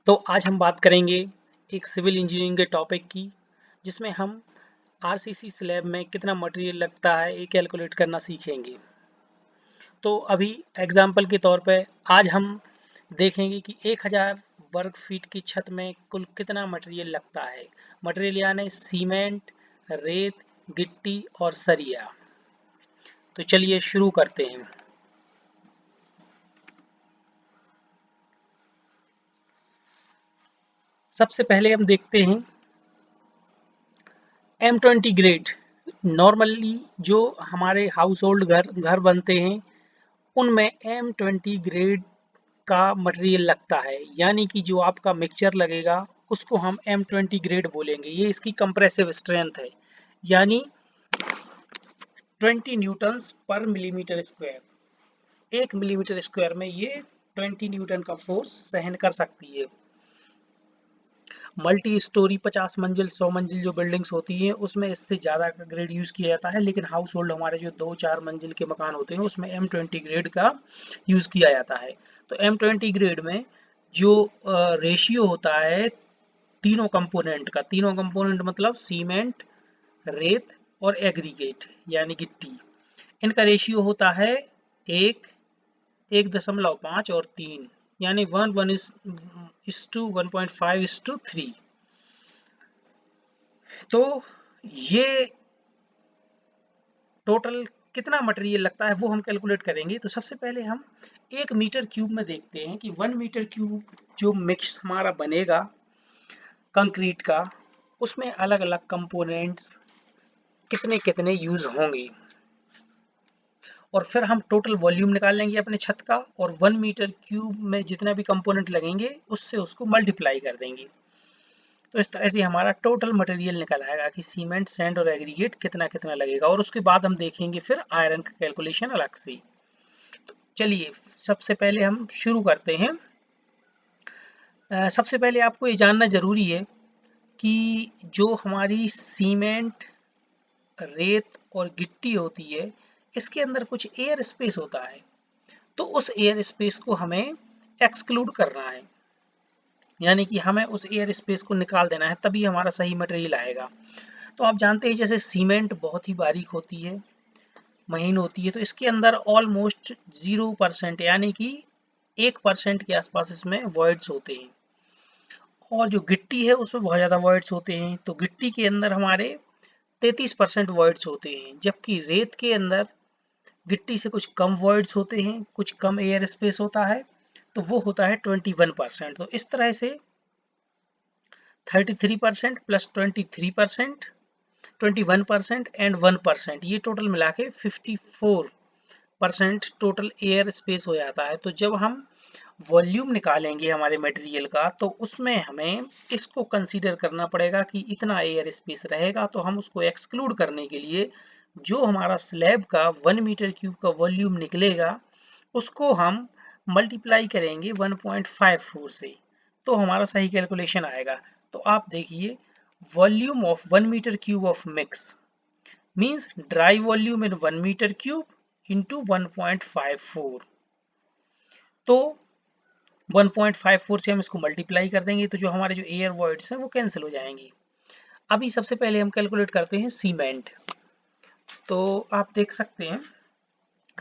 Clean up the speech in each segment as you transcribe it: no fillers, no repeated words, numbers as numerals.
तो आज हम बात करेंगे एक सिविल इंजीनियरिंग के टॉपिक की, जिसमें हम आरसीसी स्लैब में कितना मटेरियल लगता है ये कैलकुलेट करना सीखेंगे। तो अभी एग्जाम्पल के तौर पे आज हम देखेंगे कि 1000 वर्ग फीट की छत में कुल कितना मटेरियल लगता है। मटेरियल यानी सीमेंट, रेत, गिट्टी और सरिया। तो चलिए शुरू करते हैं। सबसे पहले हम देखते हैं M20 ग्रेड। नॉर्मली जो हमारे हाउस होल्ड घर बनते हैं उनमें M20 ग्रेड का मटेरियल लगता है, यानी कि जो आपका मिक्सचर लगेगा उसको हम M20 ग्रेड बोलेंगे। ये इसकी कंप्रेसिव स्ट्रेंथ है, यानी 20 न्यूटन्स पर मिलीमीटर स्क्वायर। 1 मिलीमीटर स्क्वायर में ये 20 न्यूटन का फोर्स सहन कर सकती है। मल्टी स्टोरी 50 मंजिल 100 मंजिल जो बिल्डिंग्स होती हैं उसमें इससे ज़्यादा का ग्रेड यूज़ किया जाता है, लेकिन हाउस होल्ड हमारे जो 2-4 मंजिल के मकान होते हैं उसमें M20 ग्रेड का यूज़ किया जाता है। तो M20 ग्रेड में जो रेशियो होता है तीनों कंपोनेंट का, तीनों कंपोनेंट मतलब सीमेंट, रेत और एग्रीगेट यानी गिट्टी, इनका रेशियो होता है 1.5 और 3, यानी 1:1:3। तो ये टोटल कितना मटेरियल लगता है वो हम कैलकुलेट करेंगे। तो सबसे पहले हम 1 मीटर क्यूब में देखते हैं कि 1 मीटर क्यूब जो मिक्स हमारा बनेगा कंक्रीट का, उसमें अलग अलग कंपोनेंट्स कितने कितने यूज होंगे, और फिर हम टोटल वॉल्यूम निकाल लेंगे अपने छत का, और 1 मीटर क्यूब में जितना भी कंपोनेंट लगेंगे उससे उसको मल्टीप्लाई कर देंगे। तो इस तरह से हमारा टोटल मटेरियल निकल आएगा कि सीमेंट, सैंड और एग्रीगेट कितना कितना लगेगा, और उसके बाद हम देखेंगे फिर आयरन का कैलकुलेशन अलग से। तो चलिए सबसे पहले हम शुरू करते हैं। सबसे पहले आपको ये जानना ज़रूरी है कि जो हमारी सीमेंट, रेत और गिट्टी होती है इसके अंदर कुछ एयर स्पेस होता है, तो उस एयर स्पेस को हमें एक्सक्लूड करना है, यानी कि हमें उस एयर स्पेस को निकाल देना है, तभी हमारा सही मटेरियल आएगा। तो आप जानते हैं जैसे सीमेंट बहुत ही बारीक होती है, महीन होती है, तो इसके अंदर ऑलमोस्ट 0% यानी कि 1% के आसपास इसमें वॉइड्स होते हैं, और जो गिट्टी है उसमें बहुत ज़्यादा वॉइड्स होते हैं। तो गिट्टी के अंदर हमारे 33% वॉइड्स होते हैं, जबकि रेत के अंदर गिट्टी से कुछ कम वॉइड्स होते हैं, कुछ कम एयर स्पेस होता है, तो वो होता है 21%। तो इस तरह से 33% प्लस 23%, 21% एंड 1%, ये टोटल मिला के 54% टोटल एयर स्पेस हो जाता है। तो जब हम वॉल्यूम निकालेंगे हमारे मटेरियल का, तो उसमें हमें इसको कंसीडर करना पड़ेगा कि इतना एयर स्पेस रहेगा। तो हम उसको एक्सक्लूड करने के लिए जो हमारा स्लैब का 1 मीटर क्यूब का वॉल्यूम निकलेगा उसको हम मल्टीप्लाई करेंगे 1.54 से, तो हमारा सही कैलकुलेशन आएगा। तो आप देखिए, volume of 1 metre cube of mix means dry volume in 1 metre cube into 1.54। तो 1.54 से हम इसको मल्टीप्लाई कर देंगे, तो जो हमारे जो एयर वॉइड्स हैं वो कैंसिल हो जाएंगी। अभी सबसे पहले हम कैलकुलेट करते हैं सीमेंट। तो आप देख सकते हैं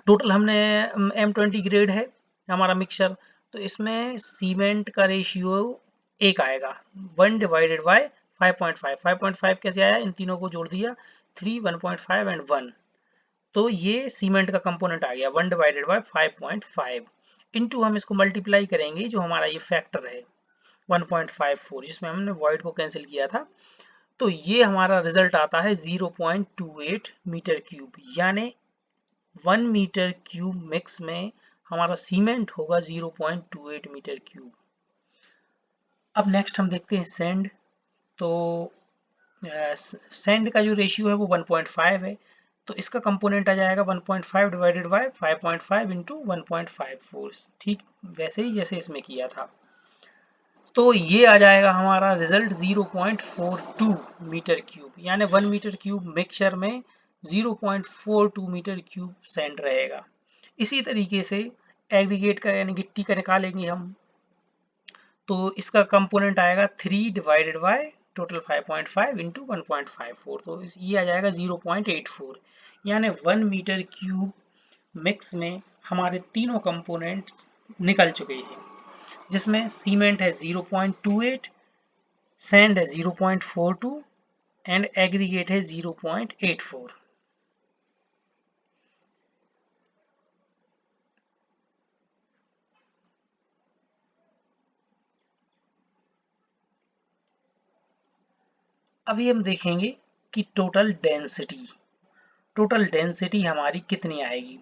टोटल हमने M20 ग्रेड है हमारा मिक्सचर, तो इसमें सीमेंट का रेशियो 1 आएगा, 1/5.5। 5.5 कैसे आया, इन तीनों को जोड़ दिया, 3, 1.5 एंड 1, तो ये सीमेंट का कंपोनेंट आ गया 1/5.5। इनटू हम इसको मल्टीप्लाई करेंगे जो हमारा ये फैक्टर है 1.54 जिसमें हमने वॉइड को कैंसिल किया था, तो ये हमारा रिजल्ट आता है 0.28 मीटर क्यूब, यानी 1 मीटर क्यूब मिक्स में हमारा सीमेंट होगा 0.28 मीटर क्यूब। अब नेक्स्ट हम देखते हैं सैंड। तो सैंड का जो रेशियो है वो 1.5 है, तो इसका कंपोनेंट आ जाएगा 1.5 डिवाइडेड बाय 5.5 इंटू 1.54, ठीक वैसे ही जैसे इसमें किया था। तो ये आ जाएगा हमारा रिजल्ट 0.42 मीटर क्यूब, यानी 1 मीटर क्यूब मिक्सचर में 0.42 मीटर क्यूब सैंड रहेगा। इसी तरीके से एग्रीगेट का यानी गिट्टी का निकालेंगे हम, तो इसका कंपोनेंट आएगा 3 डिवाइडेड बाय टोटल 5.5 इंटू 1.54, तो ये आ जाएगा 0.84, यानी 1 मीटर क्यूब मिक्स में हमारे तीनों कंपोनेंट निकल चुके हैं, जिसमें सीमेंट है 0.28, सैंड है 0.42 एंड एग्रीगेट है 0.84। अभी हम देखेंगे कि टोटल डेंसिटी हमारी कितनी आएगी।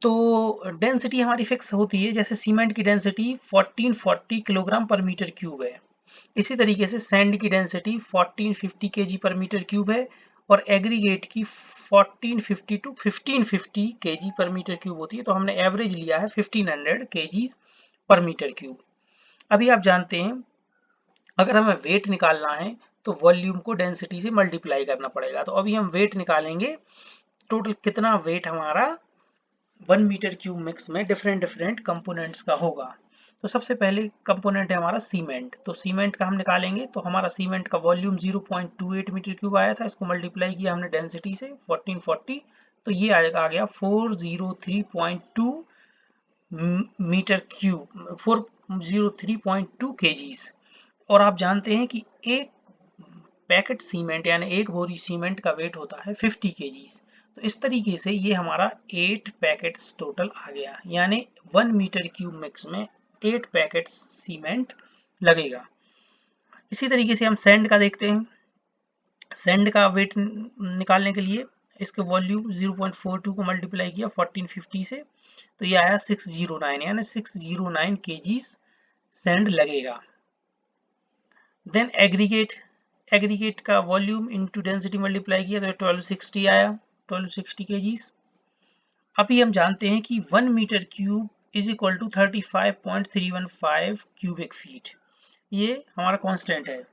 तो डेंसिटी हमारी फिक्स होती है, जैसे सीमेंट की डेंसिटी 1440 किलोग्राम पर मीटर क्यूब है, इसी तरीके से सैंड की डेंसिटी 1450 केजी पर मीटर क्यूब है और एग्रीगेट की 1450 टू 1550 केजी पर मीटर क्यूब होती है। तो हमने एवरेज लिया है 1500 केजी पर मीटर क्यूब। अभी आप जानते हैं अगर हमें वेट निकालना है तो वॉल्यूम को डेंसिटी से मल्टीप्लाई करना पड़ेगा। तो अभी हम वेट निकालेंगे, टोटल कितना वेट हमारा 1 मीटर क्यूब मिक्स में डिफरेंट कंपोनेंट्स का होगा। तो सबसे पहले कंपोनेंट है हमारा सीमेंट, तो सीमेंट का हम निकालेंगे। तो हमारा सीमेंट का वॉल्यूम 0.28 मीटर क्यूब आया था, इसको मल्टीप्लाई किया हमने डेंसिटी से 1440, तो ये आ गया 403.2 मीटर क्यूब, 403.2 केजीज। और आप जानते हैं कि एक पैकेट सीमेंट यानी एक बोरी सीमेंट का वेट होता है 50 केजीज। तो इस तरीके से ये हमारा 8 पैकेट्स टोटल आ गया, यानी 1 मीटर क्यूब मिक्स में 8 पैकेट्स सीमेंट लगेगा। इसी तरीके से हम सैंड का देखते हैं। सैंड का वेट निकालने के लिए इसके वॉल्यूम 0.42 को मल्टीप्लाई किया 1450 से, तो ये आया 609, यानी 609 केजीज सैंड लगेगा। देन एग्रीगेट का वॉल्यूम इनटू डेंसिटी मल्टीप्लाई किया तो 1260 आया, 1260 केजीज। अभी हम जानते हैं कि 1 metre cube is equal to 35.315 cubic feet, ये हमारा कांस्टेंट है।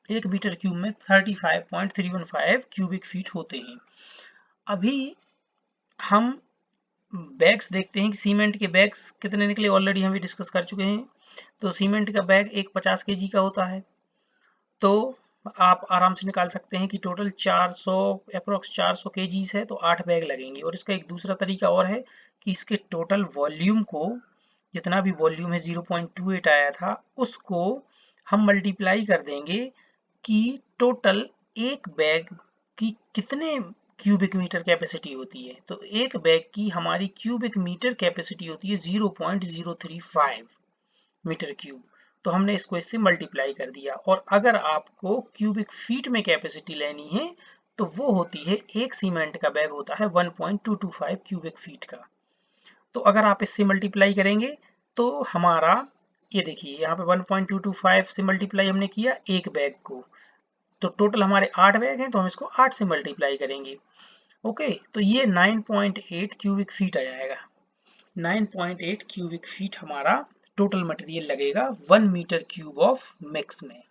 1 मीटर क्यूब में 35.315 क्यूबिक फीट होते हैं। अभी हम बैग्स देखते हैं कि सीमेंट के बैग्स कितने निकले, ऑलरेडी हम ये डिस्कस कर चुके हैं। तो सीमेंट का बैग एक 50 केजी का होता है, तो आप आराम से निकाल सकते हैं कि टोटल 400 अप्रोक्स 400 केजीज है, तो 8 बैग लगेंगे। और इसका एक दूसरा तरीका और है कि इसके टोटल वॉल्यूम को, जितना भी वॉल्यूम है 0.28 आया था, उसको हम मल्टीप्लाई कर देंगे कि टोटल एक बैग की कितने क्यूबिक मीटर कैपेसिटी होती है। तो एक बैग की हमारी क्यूबिक मीटर कैपेसिटी होती है 0.035 मीटर क्यूब, तो हमने इसको इससे मल्टीप्लाई कर दिया। और अगर आपको क्यूबिक फीट में कैपेसिटी लेनी है तो वो होती है, एक सीमेंट का बैग होता है 1.225 क्यूबिक फीट का। तो अगर आप इससे मल्टीप्लाई करेंगे तो हमारा, ये देखिए यहाँ पे 1.225 से मल्टीप्लाई हमने किया एक बैग को, तो टोटल हमारे 8 बैग हैं, तो हम इसको 8 से मल्टीप्लाई करेंगे। ओके, तो ये 9.8 क्यूबिक फीट आ जाएगा। 9.8 क्यूबिक फीट हमारा टोटल मटेरियल लगेगा 1 मीटर क्यूब ऑफ मिक्स में।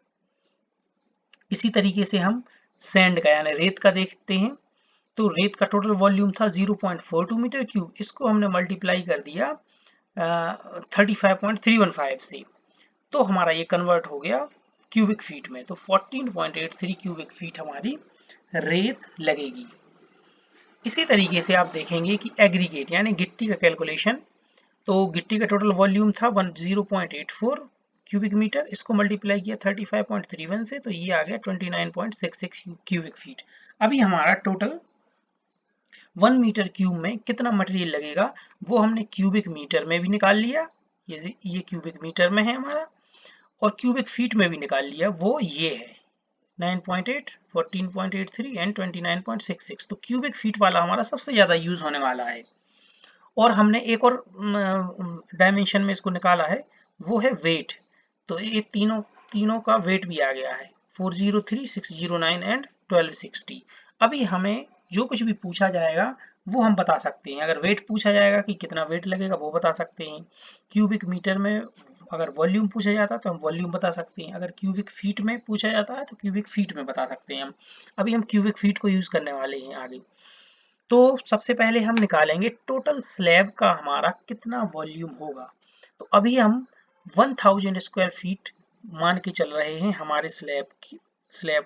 इसी तरीके से हम सैंड का यानी रेत का देखते हैं। तो रेत का टोटल वॉल्यूम था 0.42 मीटर क्यूब, इसको हमने मल्टीप्लाई कर दिया 35.315 से, तो हमारा ये कन्वर्ट हो गया क्यूबिक फीट में। तो 14.83 क्यूबिक फीट हमारी रेत लगेगी। इसी तरीके से आप देखेंगे कि एग्रीगेट यानी गिट्टी का कैलकुलेशन, तो गिट्टी का टोटल वॉल्यूम था 0.84 क्यूबिक मीटर, इसको मल्टीप्लाई किया 35.31 से, तो ये आ गया 29.66 क्यूबिक फीट। अभी हमारा टोटल 1 मीटर क्यूब में कितना मटेरियल लगेगा वो हमने क्यूबिक मीटर में भी निकाल लिया, ये क्यूबिक मीटर में है हमारा, और क्यूबिक फीट में भी निकाल लिया, वो ये है 9.8, 14.83 एंड 29.66। तो क्यूबिक फीट वाला हमारा सबसे ज़्यादा यूज होने वाला है। और हमने एक और डायमेंशन में इसको निकाला है, वो है वेट। तो ये तीनों का वेट भी आ गया है 403, 609 एंड 1260। अभी हमें जो कुछ भी पूछा जाएगा वो हम बता सकते हैं। अगर वेट पूछा जाएगा कि कितना वेट लगेगा वो बता सकते हैं। क्यूबिक मीटर में अगर वॉल्यूम पूछा जाता है तो हम वॉल्यूम बता सकते हैं। अगर क्यूबिक फीट में पूछा जाता है तो क्यूबिक फीट में बता सकते हैं हम। अभी हम क्यूबिक फीट को यूज करने वाले हैं आगे। तो सबसे पहले हम निकालेंगे टोटल स्लैब का हमारा कितना वॉल्यूम होगा। तो अभी हम 1000 स्क्वायर फीट मान के चल रहे हैं हमारे स्लैब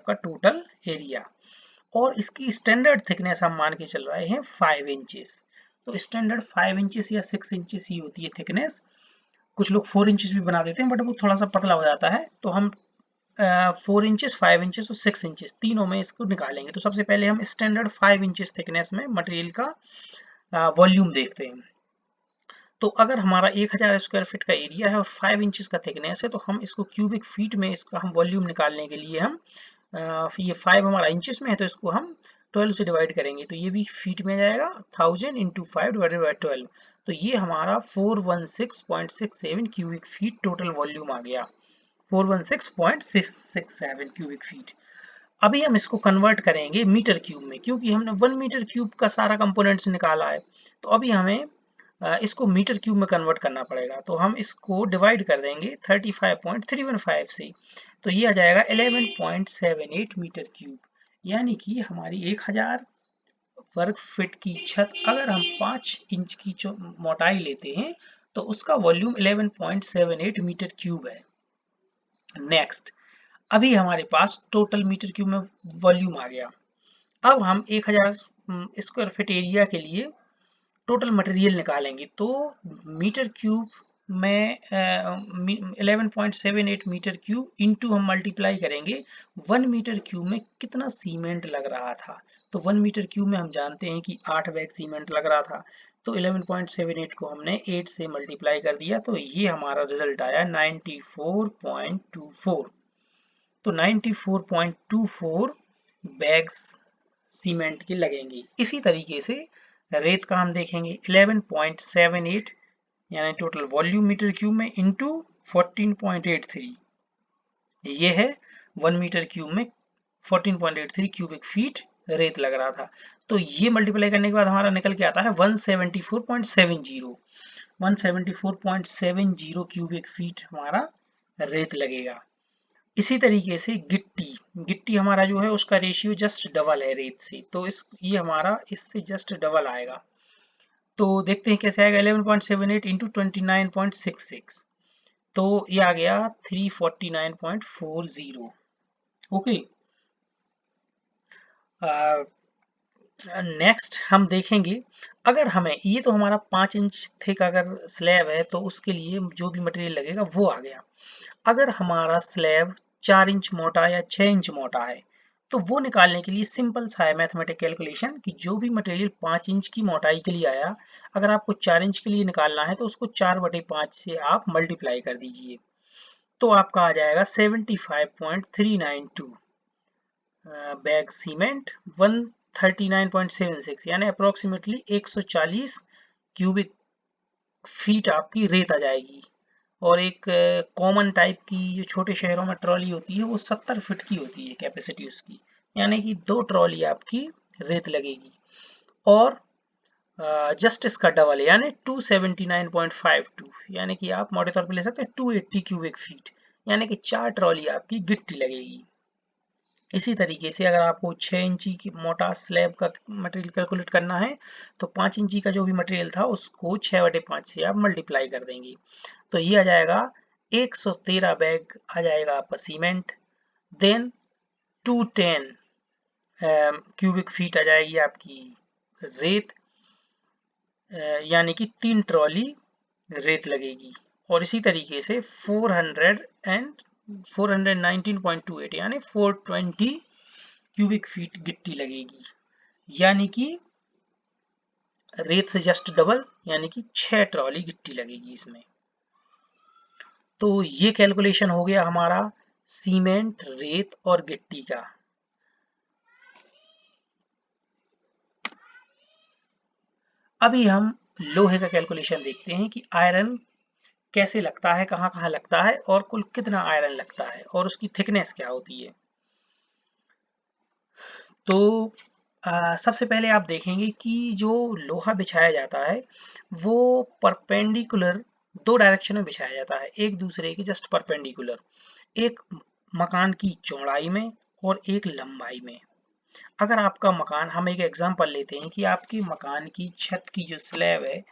का टोटल एरिया, और इसकी स्टैंडर्ड थिकनेस हम मान के चल रहे हैं 5 इंचेस। तो स्टैंडर्ड 5 इंचेस या 6 इंचेस ही होती है थिकनेस। कुछ लोग 4 इंचेस भी बना देते हैं, बट वो थोड़ा सा पतला हो जाता है। तो हम 4 इंचेस, 5 इंचेस और 6 इंचेस तीनों में इसको निकालेंगे। तो सबसे पहले हम स्टैंडर्ड 5 इंचेस थिकनेस में मटेरियल का वॉल्यूम देखते हैं। तो अगर हमारा 1000 स्क्वायर फीट का एरिया है और 5 इंचेस का थिकनेस है, तो हम इसको क्यूबिक फीट में इसका हम वॉल्यूम निकालने के लिए हम ये 5 हमारा इंचेस में है तो इसको हम 12 से डिवाइड करेंगे, तो ये भी फीट में जाएगा। 1000 इंटू 5 डिवाइडेड बाई 12, तो ये हमारा 416.67 क्यूबिक फीट टोटल वॉल्यूम आ गया। 416.667 क्यूबिक फीट। अभी हम इसको कन्वर्ट करेंगे मीटर क्यूब में, क्योंकि हमने 1 मीटर क्यूब का सारा कंपोनेंट्स निकाला है। तो अभी हमें इसको मीटर क्यूब में कन्वर्ट करना पड़ेगा। तो हम इसको डिवाइड कर देंगे 35.315 से, तो ये आ जाएगा 11.78 मीटर क्यूब। यानी कि हमारी 1000 वर्ग फीट की छत अगर हम 5 इंच की मोटाई लेते हैं तो उसका वॉल्यूम 11.78 मीटर क्यूब है। नेक्स्ट, अभी हमारे पास टोटल मीटर क्यूब में वॉल्यूम आ गया। अब हम 1000 स्क्वायर फीट एरिया के लिए टोटल मटेरियल निकालेंगे। तो मीटर क्यूब में 11.78 मीटर क्यूब इंटू हम मल्टीप्लाई करेंगे 1 मीटर क्यूब में कितना सीमेंट लग रहा था। तो 1 मीटर क्यूब में हम जानते हैं कि 8 बैग सीमेंट लग रहा था। तो 11.78 को हमने 8 से मल्टीप्लाई कर दिया, तो ये हमारा रिजल्ट आया 94.24। तो 94.24 बैग्स सीमेंट के लगेंगे। इसी तरीके से रेत का हम देखेंगे 11.78 यानी टोटल वॉल्यूम मीटर क्यूब में इंटू 14.83, ये है 1 मीटर क्यूब में 14.83 क्यूबिक फीट रेत लग रहा था। तो ये मल्टीप्लाई करने के बाद हमारा निकल के आता है 174.70 174.70 क्यूबिक फीट हमारा रेत लगेगा। इसी तरीके से गिट्टी गिट्टी हमारा जो है उसका रेशियो जस्ट डबल है रेत से, तो ये हमारा इससे जस्ट डबल आएगा। तो देखते हैं कैसे आएगा। 11.78 इंटू 29.66, तो ये आ गया 349.40। ओके, नेक्स्ट हम देखेंगे, अगर हमें ये तो हमारा 5 इंच थिक अगर स्लैब है तो उसके लिए जो भी मटेरियल लगेगा वो आ गया। अगर हमारा स्लैब 4 इंच मोटा या 6 इंच मोटा है तो वो निकालने के लिए सिंपल सा है मैथमेटिक कैलकुलेशन कि जो भी मटेरियल 5 इंच की मोटाई के लिए आया, अगर आपको 4 इंच के लिए निकालना है तो उसको 4/5 से आप मल्टीप्लाई कर दीजिए, तो आपका आ जाएगा 75.392 बैग सीमेंट 139.76 यानी अप्रोक्सीमेटली 140 क्यूबिक फीट आपकी रेत आ जाएगी। और एक कॉमन टाइप की जो छोटे शहरों में ट्रॉली होती है वो 70 फीट की होती है कैपेसिटी उसकी, यानी कि 2 ट्रॉली आपकी रेत लगेगी। और जस्ट इसका डबल यानी 279.52, यानी कि आप मोटे तौर पे ले सकते हैं 280 क्यूबिक फीट, यानी कि 4 ट्रॉली आपकी गिट्टी लगेगी। इसी तरीके से अगर आपको 6 इंची की मोटा स्लैब का मटेरियल कैलकुलेट करना है तो 5 इंची का जो भी मटेरियल था उसको 6/5 से आप मल्टीप्लाई कर देंगे, तो ये आ जाएगा 113 बैग आ जाएगा आपका सीमेंट। देन 210 क्यूबिक फीट आ जाएगी आपकी रेत, यानी कि 3 ट्रॉली रेत लगेगी। और इसी तरीके से 419.28 यानी 420 क्यूबिक फीट गिट्टी लगेगी, यानी कि रेत से जस्ट डबल, यानी कि 6 ट्रॉली गिट्टी लगेगी इसमें। तो ये कैलकुलेशन हो गया हमारा सीमेंट, रेत और गिट्टी का। अभी हम लोहे का कैलकुलेशन देखते हैं कि आयरन कैसे लगता है, कहाँ कहाँ लगता है और कुल कितना आयरन लगता है और उसकी थिकनेस क्या होती है। तो सबसे पहले आप देखेंगे कि जो लोहा बिछाया जाता है वो परपेंडिकुलर 2 डायरेक्शन में बिछाया जाता है, एक दूसरे के जस्ट परपेंडिकुलर, एक मकान की चौड़ाई में और एक लंबाई में। अगर आपका मकान, हम एक एग्जांपल लेते हैं कि आपकी मकान की छत की जो स्लैब है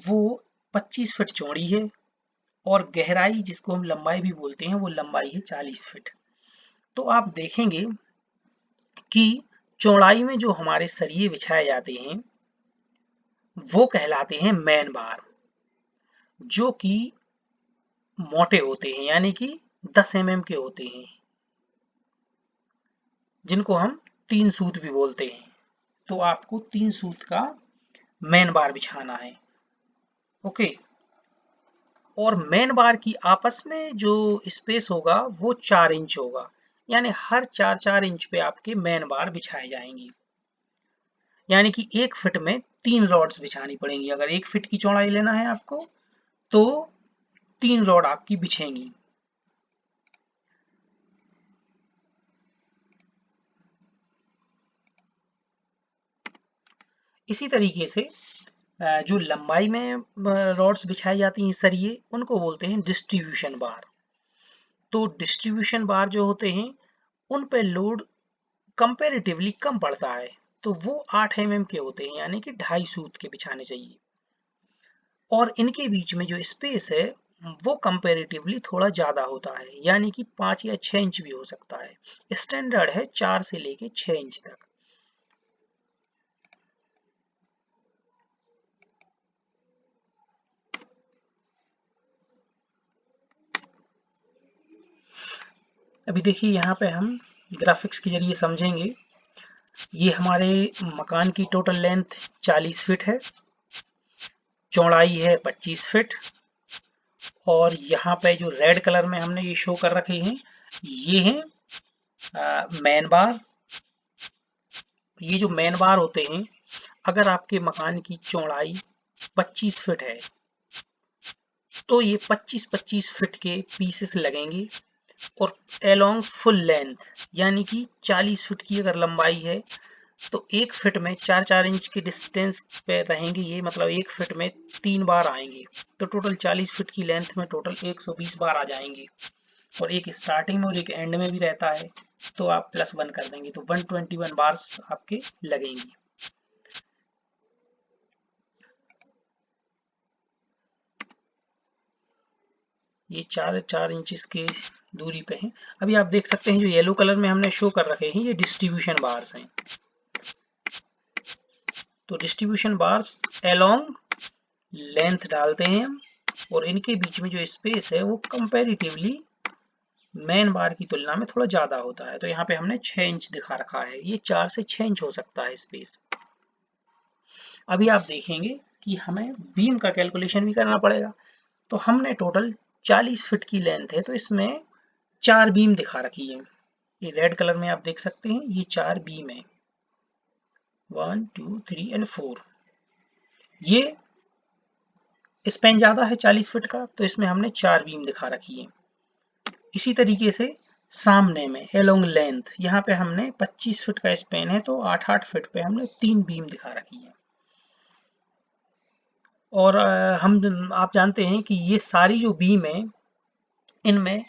वो 25 फीट चौड़ी है और गहराई जिसको हम लंबाई भी बोलते हैं वो लंबाई है 40 फीट। तो आप देखेंगे कि चौड़ाई में जो हमारे सरिये बिछाए जाते हैं वो कहलाते हैं मैन बार, जो कि मोटे होते हैं, यानी कि 10 mm के होते हैं, जिनको हम 3 सूत भी बोलते हैं। तो आपको 3 सूत का मैन बार बिछाना है। ओके। और मैन बार की आपस में जो स्पेस होगा वो 4 इंच होगा, यानी हर 4-4 इंच पे आपके मैन बार बिछाए जाएंगे। यानी कि 1 फीट में 3 रॉड्स बिछानी पड़ेंगी। अगर 1 फीट की चौड़ाई लेना है आपको तो 3 रॉड आपकी बिछेंगी। इसी तरीके से जो लंबाई में रॉड्स बिछाई जाती हैं सरिये, उनको बोलते हैं डिस्ट्रीब्यूशन बार। तो डिस्ट्रीब्यूशन बार जो होते हैं उन पे लोड कंपैरेटिवली कम पड़ता है, तो वो 8 mm के होते हैं, यानी कि 2.5 सूत के बिछाने चाहिए। और इनके बीच में जो स्पेस है वो कंपैरेटिवली थोड़ा ज़्यादा होता है, यानी कि 5 या 6 इंच भी हो सकता है। स्टैंडर्ड है 4 से लेके 6 इंच तक। अभी देखिए यहाँ पे हम ग्राफिक्स के जरिए समझेंगे। ये हमारे मकान की टोटल लेंथ 40 फीट है, चौड़ाई है 25 फीट, और यहाँ पे जो रेड कलर में हमने ये शो कर रखे हैं ये हैं मैन बार। ये जो मैन बार होते हैं, अगर आपके मकान की चौड़ाई 25 फीट है तो ये 25-25 फीट के पीसेस लगेंगे, और एलोंग फुल लेंथ यानी कि 40 फीट की अगर लंबाई है तो 1 फीट में 4-4 इंच के डिस्टेंस पे रहेंगे ये, मतलब 1 फीट में 3 बार आएंगे। तो टोटल 40 फीट की लेंथ में टोटल 120 बार आ जाएंगे, और एक स्टार्टिंग में और एक एंड में भी रहता है, तो आप +1 कर देंगे तो 121 बार्स आपके लगेंगी। ये 4-4 इंचेस के दूरी पे हैं। अभी आप देख सकते हैं जो येलो कलर में हमने शो कर रखे हैं ये डिस्ट्रीब्यूशन बार्स हैं। तो डिस्ट्रीब्यूशन बार्स एलोंग लेंथ डालते हैं हम, और इनके बीच में जो स्पेस है वो कंपैरेटिवली मेन बार की तुलना में थोड़ा ज़्यादा होता है। तो यहाँ पे हमने 6 इंच दिखा रखा है, ये 4 से 6 इंच हो सकता है स्पेस। अभी आप देखेंगे कि हमें बीम का कैलकुलेशन भी करना पड़ेगा। तो हमने टोटल 40 फीट की लेंथ है, तो इसमें 4 बीम दिखा रखी है। ये रेड कलर में आप देख सकते हैं ये 4 बीम है, 1 2 3 एंड 4। ये स्पेन ज़्यादा है 40 फीट का, तो इसमें हमने 4 बीम दिखा रखी है। इसी तरीके से सामने में एलोंग लेंथ, यहाँ पे हमने 25 फीट का स्पेन है तो 8-8 फीट पे हमने 3 बीम दिखा रखी है। और हम आप जानते हैं कि ये सारी जो बीम है इनमें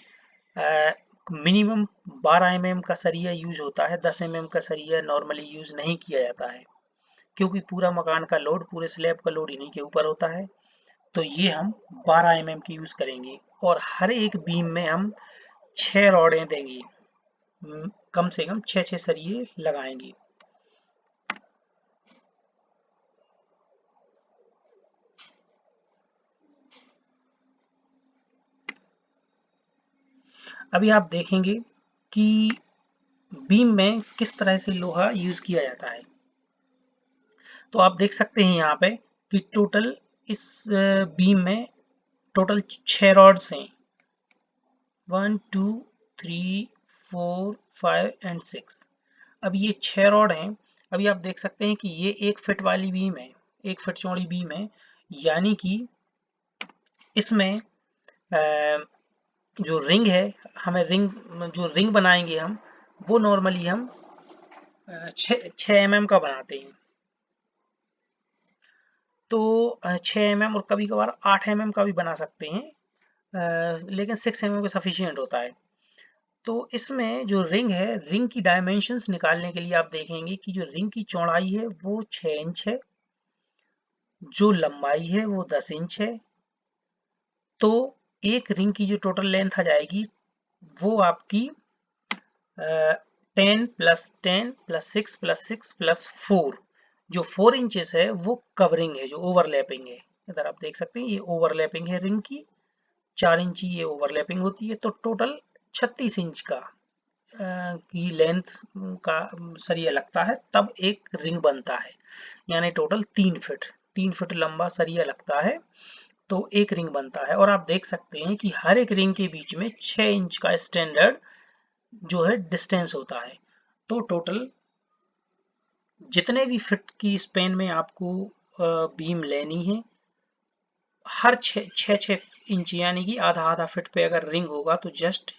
मिनिमम 12 mm का सरिया यूज होता है, 10 mm का सरिया नॉर्मली यूज नहीं किया जाता है, क्योंकि पूरा मकान का लोड, पूरे स्लैब का लोड इन्हीं के ऊपर होता है। तो ये हम 12 mm की यूज करेंगे, और हर एक बीम में हम 6 रॉडें देंगे, कम से कम 6-6 सरिये लगाएंगे। अभी आप देखेंगे कि बीम में किस तरह से लोहा यूज किया जाता है। तो आप देख सकते हैं यहाँ पे कि टोटल इस बीम में टोटल 6 रॉड्स हैं, 1 2 3 4 5 एंड 6। अब ये 6 रॉड हैं। अभी आप देख सकते हैं कि ये 1 फीट वाली बीम है, 1 फीट चौड़ी बीम है, यानी कि इसमें जो रिंग है, हमें रिंग जो रिंग बनाएंगे हम वो नॉर्मली हम 6 mm का बनाते हैं। तो 6 mm और कभी कभार 8 mm का भी बना सकते हैं, लेकिन 6 mm का सफिशियंट होता है। तो इसमें जो रिंग है, रिंग की डायमेंशंस निकालने के लिए आप देखेंगे कि जो रिंग की चौड़ाई है वो 6 इंच है, जो लंबाई है वो 10 इंच है। तो एक रिंग की जो टोटल लेंथ आ जाएगी वो आपकी 10 + 10 + 6 + 6 + 4, जो 4 इंचेस है वो कवरिंग है, जो ओवरलैपिंग है। इधर आप देख सकते हैं ये ओवरलैपिंग है रिंग की, 4 इंची ये ओवरलैपिंग होती है, तो टोटल 36 इंच का की लेंथ का सरिया लगता है, तब एक रिंग बनता है। यानी टोटल 3 फीट लंबा सरिया लगता है तो एक रिंग बनता है। और आप देख सकते हैं कि हर एक रिंग के बीच में 6 इंच का स्टैंडर्ड जो है डिस्टेंस होता है। तो टोटल जितने भी फिट की स्पेन में आपको बीम लेनी है, हर 6 इंच यानी कि आधा फिट पे अगर रिंग होगा तो जस्ट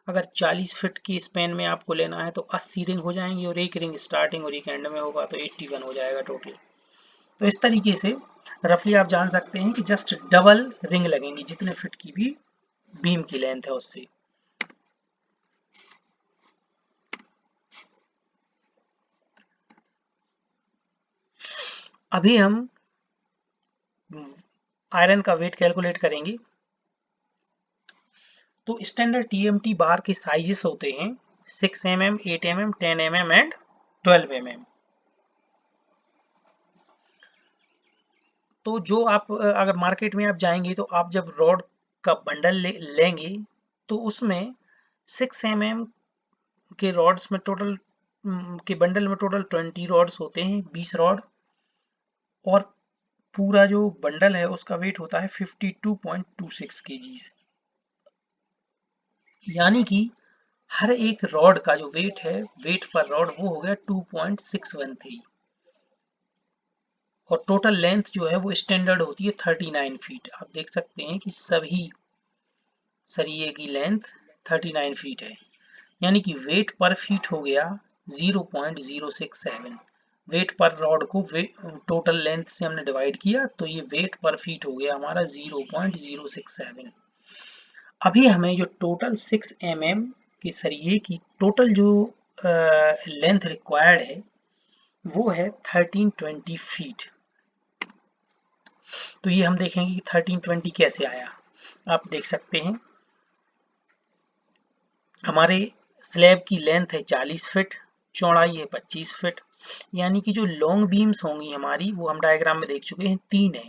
अगर 40 फीट की स्पेन में आपको लेना है तो 80 रिंग हो जाएंगी, और एक रिंग स्टार्टिंग और एक एंड में होगा तो 81 हो जाएगा टोटल। तो इस तरीके से रफली आप जान सकते हैं कि जस्ट डबल रिंग लगेंगी जितने फिट की भी बीम की लेंथ है उससे। अभी हम आयरन का वेट कैलकुलेट करेंगे। तो स्टैंडर्ड टीएमटी बार के साइजेस होते हैं 6 mm, 8 mm, 10 mm and 12 mm। तो जो आप अगर मार्केट में आप जाएंगे तो आप जब रॉड का बंडल लेंगे तो उसमें 6 mm के रॉड्स में टोटल के बंडल में टोटल 20 रॉड्स होते हैं, 20 रॉड, और पूरा जो बंडल है उसका वेट होता है 52.26 kg। यानी कि हर एक रॉड का जो वेट है, वेट पर रॉड, वो हो गया 2.613, और टोटल लेंथ जो है वो स्टैंडर्ड होती है 39 फीट। आप देख सकते हैं कि सभी सरिये की लेंथ 39 फीट है। यानी कि वेट पर फीट हो गया 0.067। वेट पर रॉड को टोटल लेंथ से हमने डिवाइड किया तो ये वेट पर फीट हो गया हमारा 0.067। अभी हमें जो टोटल 6 mm की सरिये की टोटल जो लेंथ रिक्वायर्ड है वो है 1320 फीट। तो ये हम देखेंगे कि 1320 कैसे आया। आप देख सकते हैं हमारे स्लैब की लेंथ है 40 फीट, चौड़ाई है 25 फीट, यानी कि जो लॉन्ग बीम्स होंगी हमारी वो हम डायग्राम में देख चुके हैं 3 है,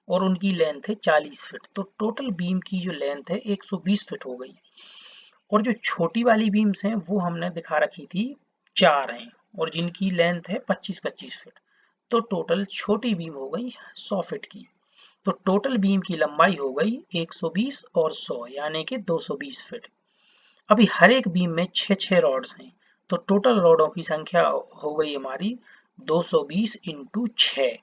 और उनकी लेंथ है 40 फीट। तो टोटल बीम की जो लेंथ है 120 फीट हो गई। और जो छोटी वाली बीम्स हैं वो हमने दिखा रखी थी 4 हैं, और जिनकी लेंथ है 25-25 फीट। तो टोटल छोटी बीम हो गई 100 फीट की। तो टोटल बीम की लंबाई हो गई 120 और 100 यानी कि 220 फीट। अभी हर एक बीम में 6 रॉड्स हैं, तो टोटल रॉडों की संख्या हो गई हमारी 220 इंटू 6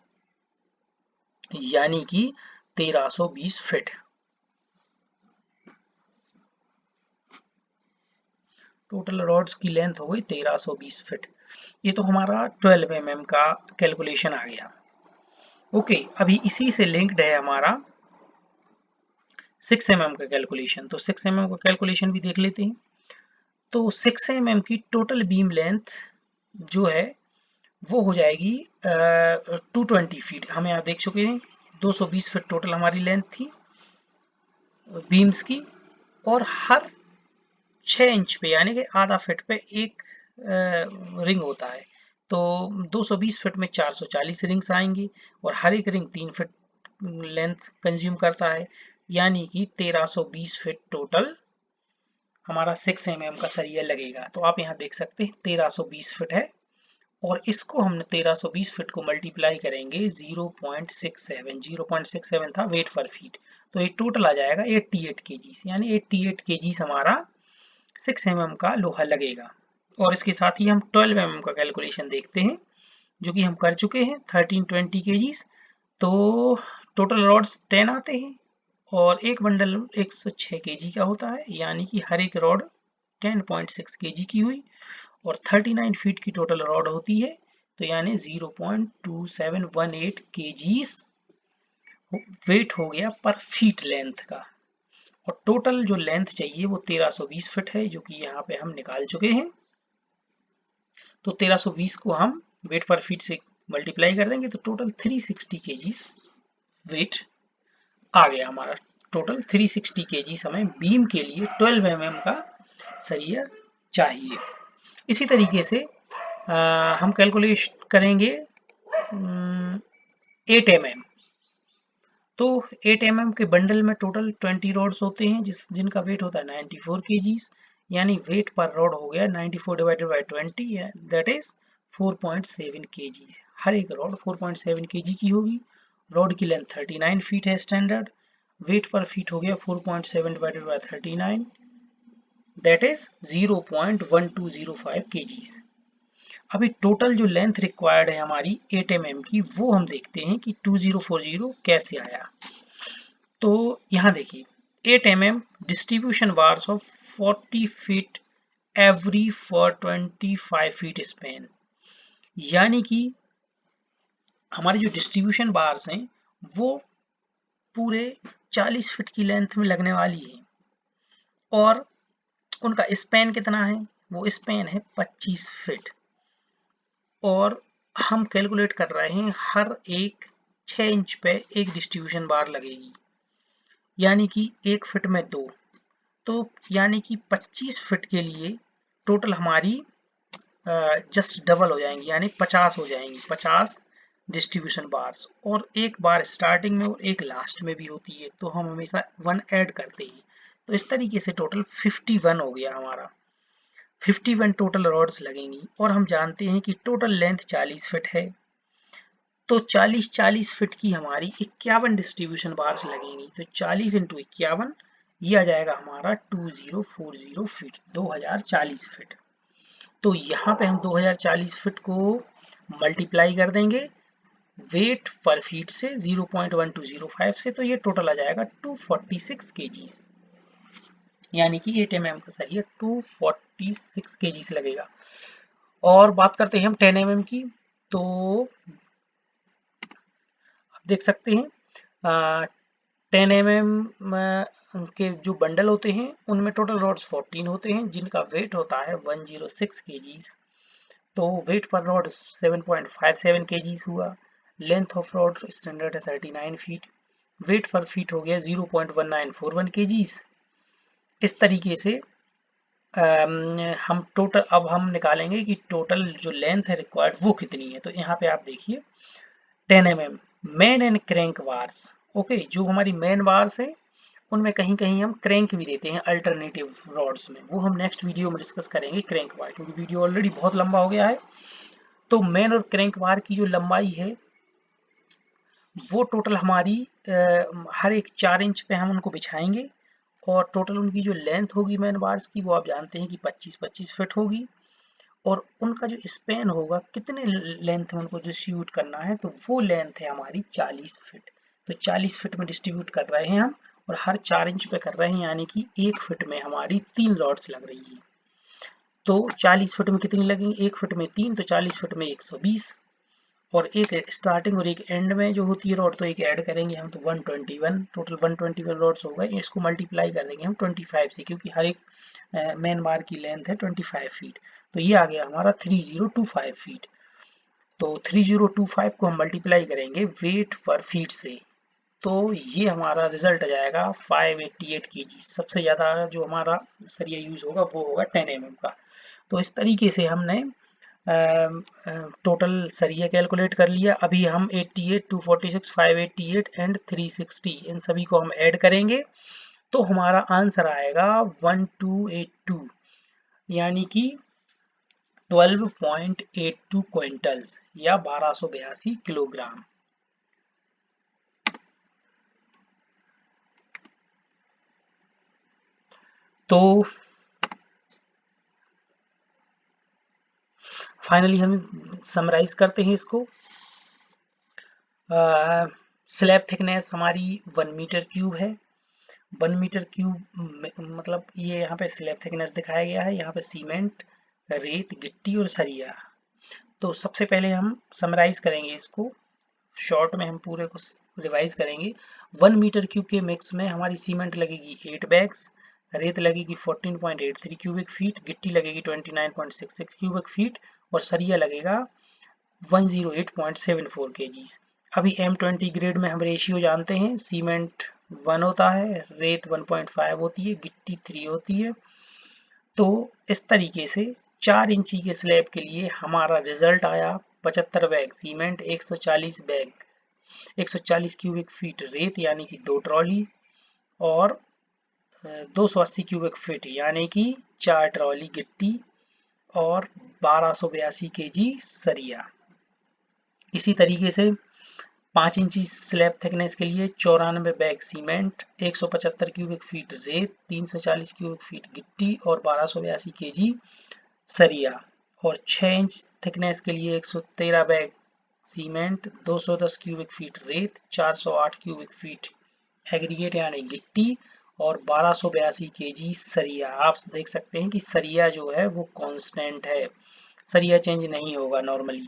यानी कि 1320 फीट। टोटल रॉड्स की लेंथ हो गई 1320 फीट। ये तो हमारा 12 mm का कैलकुलेशन आ गया। ओके, अभी इसी से लिंक्ड है हमारा 6 mm का कैलकुलेशन। तो 6 mm का कैलकुलेशन भी देख लेते हैं। तो 6 mm की टोटल बीम लेंथ जो है वो हो जाएगी 220 फीट। हम यहाँ देख चुके हैं 220 फीट टोटल हमारी लेंथ थी बीम्स की, और हर 6 इंच पे यानी कि आधा फीट पे एक रिंग होता है। तो 220 फीट में 440 रिंग्स आएंगी, और हर एक रिंग 3 फीट लेंथ कंज्यूम करता है, यानी कि 1320 फीट टोटल हमारा 6 mm का सरिया लगेगा। तो आप यहाँ देख सकते हैं 1320 फीट है, और इसको हमने 1320 फीट को मल्टीप्लाई करेंगे 0.67, 0.67 था वेट पर फीट, तो ये टोटल आ जाएगा 88 kg, यानी 88 kg हमारा 6 mm का लोहा लगेगा। और इसके साथ ही हम 12 mm का कैलकुलेशन देखते हैं जो कि हम कर चुके हैं 1320 kg। तो टोटल रॉड्स 10 आते हैं, और एक बंडल 106 kg का होता है, यानी कि हर एक रॉड 10.6 kg की हुई, और 39 फीट की टोटल रॉड होती है, तो यानी 0.2718 kg वेट हो गया पर फीट लेंथ का। और टोटल जो लेंथ चाहिए वो 1320 फीट है, जो कि यहाँ पे हम निकाल चुके हैं। तो 1320 को हम वेट पर फीट से मल्टीप्लाई कर देंगे तो टोटल 360 kg वेट आ गया हमारा टोटल 360 kg हमें बीम के लिए 12 mm का सरिया चाहिए। इसी तरीके से हम कैलकुलेट करेंगे 8 mm। तो 8 mm के बंडल में टोटल 20 रॉड्स होते हैं जिनका वेट होता है 94 kg, यानी वेट पर रॉड हो गया 94 divided by 20, that is 4.7 kg। हर एक रॉड 4.7 kg की होगी। रॉड की लेंथ 39 फीट है स्टैंडर्ड, वेट पर फीट हो गया 4.7 divided by 39, that is 0.1205 kg। अभी टोटल जो लेंथ रिक्वायर्ड है हमारी 8 mm की, वो हम देखते हैं कि 2040 कैसे आया। तो यहाँ देखिए 8 mm distribution bars of 40 feet every for 25 feet Spain, यानी कि हमारी जो डिस्ट्रीब्यूशन बार्स हैं वो पूरे 40 फीट की लेंथ में लगने वाली है, और उनका स्पेन कितना है, वो स्पेन है 25 फीट। और हम कैलकुलेट कर रहे हैं हर एक 6 इंच पे एक डिस्ट्रीब्यूशन बार लगेगी, यानी कि 1 फीट में 2, तो यानी कि 25 फीट के लिए टोटल हमारी जस्ट डबल हो जाएंगी, यानी 50 हो जाएंगी, 50 डिस्ट्रीब्यूशन बार्स। और एक बार स्टार्टिंग में और एक लास्ट में भी होती है, तो हम हमेशा 1 ऐड करते हैं। तो इस तरीके से टोटल 51 हो गया हमारा। 51 टोटल रॉड्स लगेंगी, और हम जानते हैं कि टोटल लेंथ 40 फीट है, तो 40 फीट की हमारी 51 डिस्ट्रीब्यूशन बार्स लगेंगी। तो 40 इंटू 51, ये आ जाएगा हमारा 2040 फीट, 2040 फीट। तो यहाँ पे हम 2040 फीट को मल्टीप्लाई कर देंगे वेट पर फीट से 0.1205 से, तो ये टोटल आ जाएगा 246 kg, यानी कि 8 mm का सही है 246 kg लगेगा। और बात करते हैं हम 10 mm की, तो आप देख सकते हैं 10 mm के जो बंडल होते हैं उनमें टोटल रॉड्स 14 होते हैं, जिनका वेट होता है 106 kg। तो वेट पर रॉड 7.57 kg हुआ। लेंथ ऑफ रॉड स्टैंडर्ड है 39 फीट, वेट पर फीट हो गया 0.1941 kg। इस तरीके से हम टोटल अब हम निकालेंगे कि टोटल जो लेंथ है रिक्वायर्ड वो कितनी है। तो यहाँ पे आप देखिए 10 mm main and crank bars. Okay, जो हमारी मेन बार्स है उनमें कहीं कहीं हम क्रैंक भी देते हैं अल्टरनेटिव रॉड्स में, वो हम नेक्स्ट वीडियो में डिस्कस करेंगे क्रैंक बार, क्योंकि वीडियो ऑलरेडी बहुत लंबा हो गया है। तो मेन और क्रैंक बार की जो लंबाई है वो टोटल हमारी हर एक 4 इंच पे हम उनको बिछाएंगे, और टोटल उनकी जो लेंथ होगी मेन बार्स की वो आप जानते हैं कि 25-25 फीट होगी। और उनका जो स्पेन होगा कितने लेंथ में उनको डिस्ट्रीब्यूट करना है, तो वो लेंथ है हमारी 40 फीट। तो 40 फीट में डिस्ट्रीब्यूट कर रहे हैं हम, और हर 4 इंच पे कर रहे हैं, यानी कि 1 फीट में हमारी 3 रॉड्स लग रही है। तो 40 फीट में कितनी लगेंगी, 1 फीट में 3, तो 40 फीट में 120, और एक स्टार्टिंग और एक एंड में जो होती है रॉड, तो एक ऐड करेंगे हम, तो 121, टोटल 121 रॉड्स हो गए। इसको मल्टीप्लाई कर देंगे हम 25 से, क्योंकि हर एक मेन बार की लेंथ है 25 फीट, तो ये आ गया हमारा 3025 फीट। तो 3025 को हम मल्टीप्लाई करेंगे वेट पर फीट से, तो ये हमारा रिजल्ट आ जाएगा 588 kg। सबसे ज़्यादा जो हमारा सरिया यूज होगा वो होगा 10 mm का। तो इस तरीके से हमने टोटल सरिया कैलकुलेट कर लिया। अभी हम 88, 246, 588 एंड 360 इन सभी को हम ऐड करेंगे, तो हमारा आंसर आएगा 1282, यानी कि 12.82 क्विंटल्स या 1282 किलोग्राम। तो फाइनली हम समराइज करते हैं इसको। स्लैब थिकनेस हमारी 1 मीटर क्यूब है। 1 मीटर क्यूब मतलब ये यहाँ पे स्लैब थिकनेस दिखाया गया है, यहाँ पे सीमेंट, रेत, गिट्टी और सरिया। तो सबसे पहले हम समराइज करेंगे इसको, शॉर्ट में हम पूरे को रिवाइज करेंगे। 1 मीटर क्यूब के मिक्स में हमारी सीमेंट लगेगी 8 बैग्स, रेत लगेगी 14.83 क्यूबिक फीट, गिट्टी लगेगी 29.66 क्यूबिक फीट, और सरिया लगेगा 108.74 kg। अभी M20 ग्रेड में हम रेशियो जानते हैं, सीमेंट 1 होता है, रेत 1.5 होती है, गिट्टी 3 होती है। तो इस तरीके से 4 इंची के स्लैब के लिए हमारा रिजल्ट आया 75 बैग सीमेंट, 140 क्यूबिक फीट रेत यानी कि 2 ट्रॉली, और 280 क्यूबिक फीट यानी कि 4 ट्रॉली गिट्टी, और 1282 केजी सरिया। इसी तरीके से 5 इंची स्लैब थिकनेस के लिए 94 बैग सीमेंट, 175 क्यूबिक फीट रेत, 340 क्यूबिक फीट गिट्टी और 1282 केजी सरिया। और 6 इंच थिकनेस के लिए 113 बैग सीमेंट, 210 क्यूबिक फीट रेत, 408 क्यूबिक फीट एग्रीगेट यानी गिट्टी और 1282 केजी सरिया। आप देख सकते हैं कि सरिया जो है वो कांस्टेंट है, सरिया चेंज नहीं होगा नॉर्मली।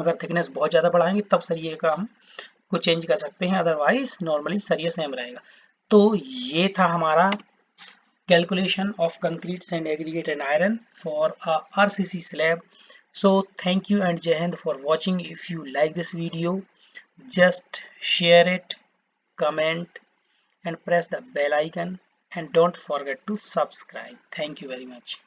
अगर थिकनेस बहुत ज़्यादा बढ़ाएंगे तब सरिये का हम को चेंज कर सकते हैं, अदरवाइज नॉर्मली सरिया सेम रहेगा। तो ये था हमारा calculation of concrete sand aggregate and iron for a RCC slab. So thank you and Jai Hind for watching. If you like this video, just share it, comment and press the bell icon, and don't forget to subscribe. Thank you very much.